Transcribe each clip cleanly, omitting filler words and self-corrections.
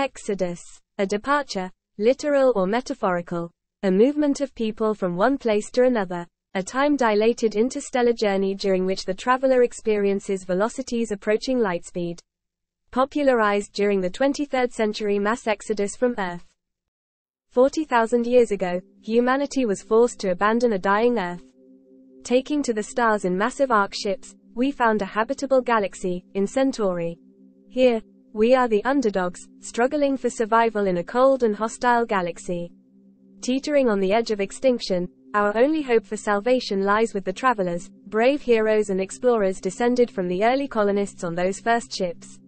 Exodus. A departure, literal or metaphorical. A movement of people from one place to another. A time-dilated interstellar journey during which the traveler experiences velocities approaching light speed. Popularized during the 23rd century mass exodus from Earth. 40,000 years ago, humanity was forced to abandon a dying Earth. Taking to the stars in massive ark ships, we found a habitable galaxy, in Centauri. Here, we are the underdogs, struggling for survival in a cold and hostile galaxy. Teetering on the edge of extinction, our only hope for salvation lies with the travelers, brave heroes and explorers descended from the early colonists on those first ships.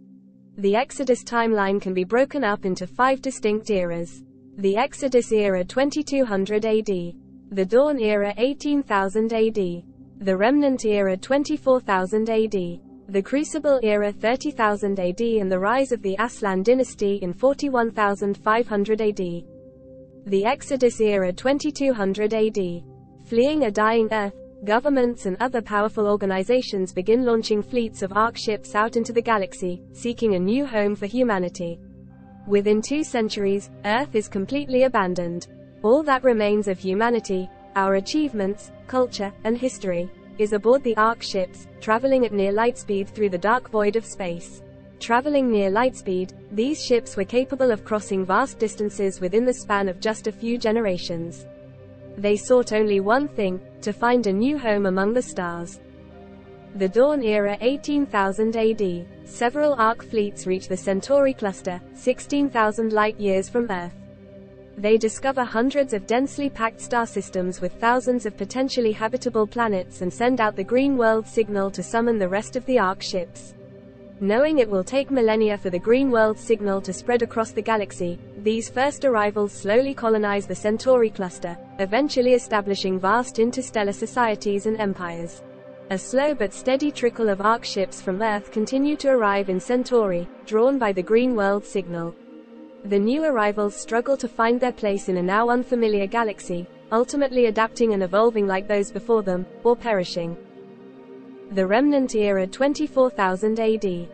The Exodus timeline can be broken up into 5 distinct eras. The Exodus era 2200 AD. The Dawn era 18,000 AD. The Remnant era 24,000 AD. The Crucible era 30,000 AD and the rise of the Aslan dynasty in 41,500 AD. The Exodus era 2200 AD. Fleeing a dying Earth, governments and other powerful organizations begin launching fleets of ark ships out into the galaxy, seeking a new home for humanity. Within 2 centuries, Earth is completely abandoned. All that remains of humanity, our achievements, culture, and history, is aboard the ark ships, traveling at near light speed through the dark void of space. Traveling near light speed, these ships were capable of crossing vast distances within the span of just a few generations. They sought only one thing, to find a new home among the stars. The Dawn era 18,000 AD. Several ark fleets reach the Centauri cluster, 16,000 light-years from Earth. They discover hundreds of densely packed star systems with thousands of potentially habitable planets and send out the green world signal to summon the rest of the ark ships. Knowing it will take millennia for the green world signal to spread across the galaxy, these first arrivals slowly colonize the Centauri cluster, eventually establishing vast interstellar societies and empires. A slow but steady trickle of ark ships from Earth continue to arrive in Centauri, drawn by the green world signal. The new arrivals struggle to find their place in a now unfamiliar galaxy, ultimately adapting and evolving like those before them, or perishing. The Remnant era 24,000 AD.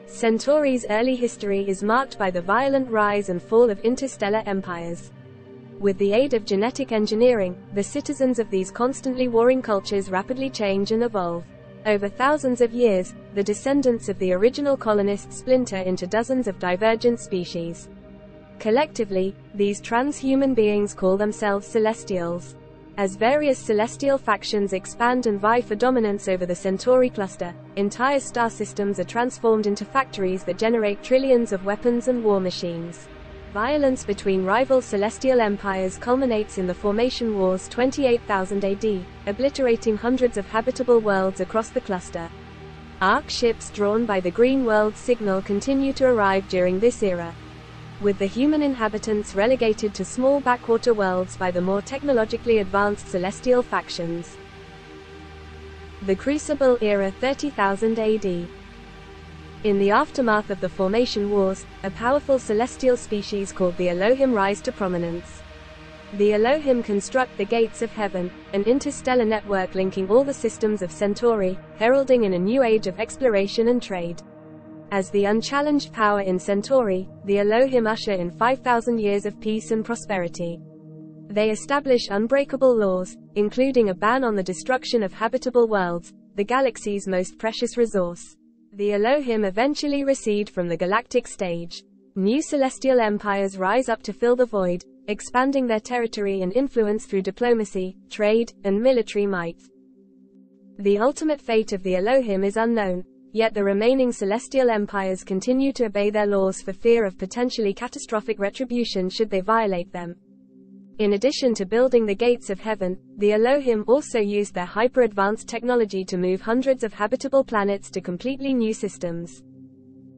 Centauri's early history is marked by the violent rise and fall of interstellar empires. With the aid of genetic engineering, the citizens of these constantly warring cultures rapidly change and evolve. Over thousands of years, the descendants of the original colonists splinter into dozens of divergent species. Collectively, these transhuman beings call themselves Celestials. As various celestial factions expand and vie for dominance over the Centauri cluster, entire star systems are transformed into factories that generate trillions of weapons and war machines. Violence between rival celestial empires culminates in the Formation Wars 28,000 AD, obliterating hundreds of habitable worlds across the cluster. Ark ships drawn by the green world signal continue to arrive during this era, with the human inhabitants relegated to small backwater worlds by the more technologically advanced celestial factions. The Crucible era 30,000 AD. In the aftermath of the Formation Wars, a powerful celestial species called the Elohim rise to prominence. The Elohim construct the Gates of Heaven, an interstellar network linking all the systems of Centauri, heralding in a new age of exploration and trade. As the unchallenged power in Centauri, the Elohim usher in 5,000 years of peace and prosperity. They establish unbreakable laws, including a ban on the destruction of habitable worlds, the galaxy's most precious resource. The Elohim eventually recede from the galactic stage. New celestial empires rise up to fill the void, expanding their territory and influence through diplomacy, trade, and military might. The ultimate fate of the Elohim is unknown, yet the remaining celestial empires continue to obey their laws for fear of potentially catastrophic retribution should they violate them. In addition to building the Gates of Heaven, the Elohim also used their hyper-advanced technology to move hundreds of habitable planets to completely new systems.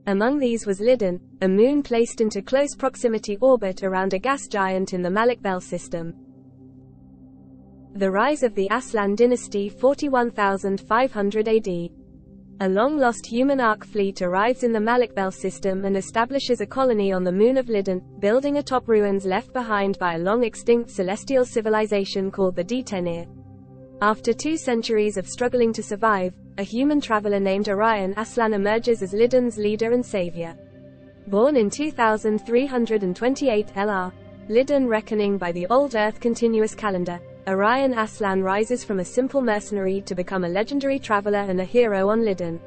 Among these was Lydon, a moon placed into close proximity orbit around a gas giant in the Malik Bel system. The rise of the Aslan dynasty 41,500 AD. A long-lost human ark fleet arrives in the Malik Bel system and establishes a colony on the moon of Lydon, building atop ruins left behind by a long-extinct celestial civilization called the Detenir. After 2 centuries of struggling to survive, a human traveler named Orion Aslan emerges as Lydon's leader and savior. Born in 2328 LR, Lydon reckoning by the old Earth continuous calendar, Orion Aslan rises from a simple mercenary to become a legendary traveler and a hero on Lydon.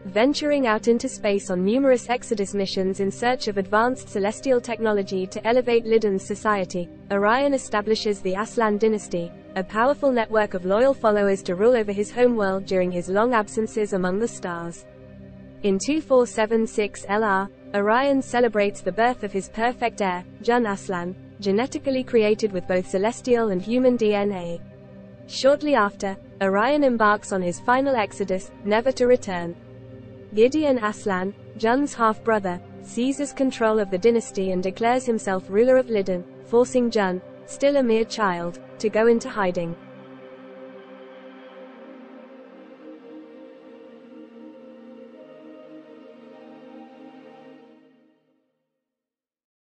Venturing out into space on numerous Exodus missions in search of advanced celestial technology to elevate Lydon's society, Orion establishes the Aslan dynasty, a powerful network of loyal followers to rule over his homeworld during his long absences among the stars. In 2476 LR, Orion celebrates the birth of his perfect heir, Jun Aslan, genetically created with both celestial and human DNA. Shortly after, Orion embarks on his final exodus, never to return. Gideon Aslan, Jun's half-brother, seizes control of the dynasty and declares himself ruler of Lydon, forcing Jun, still a mere child, to go into hiding.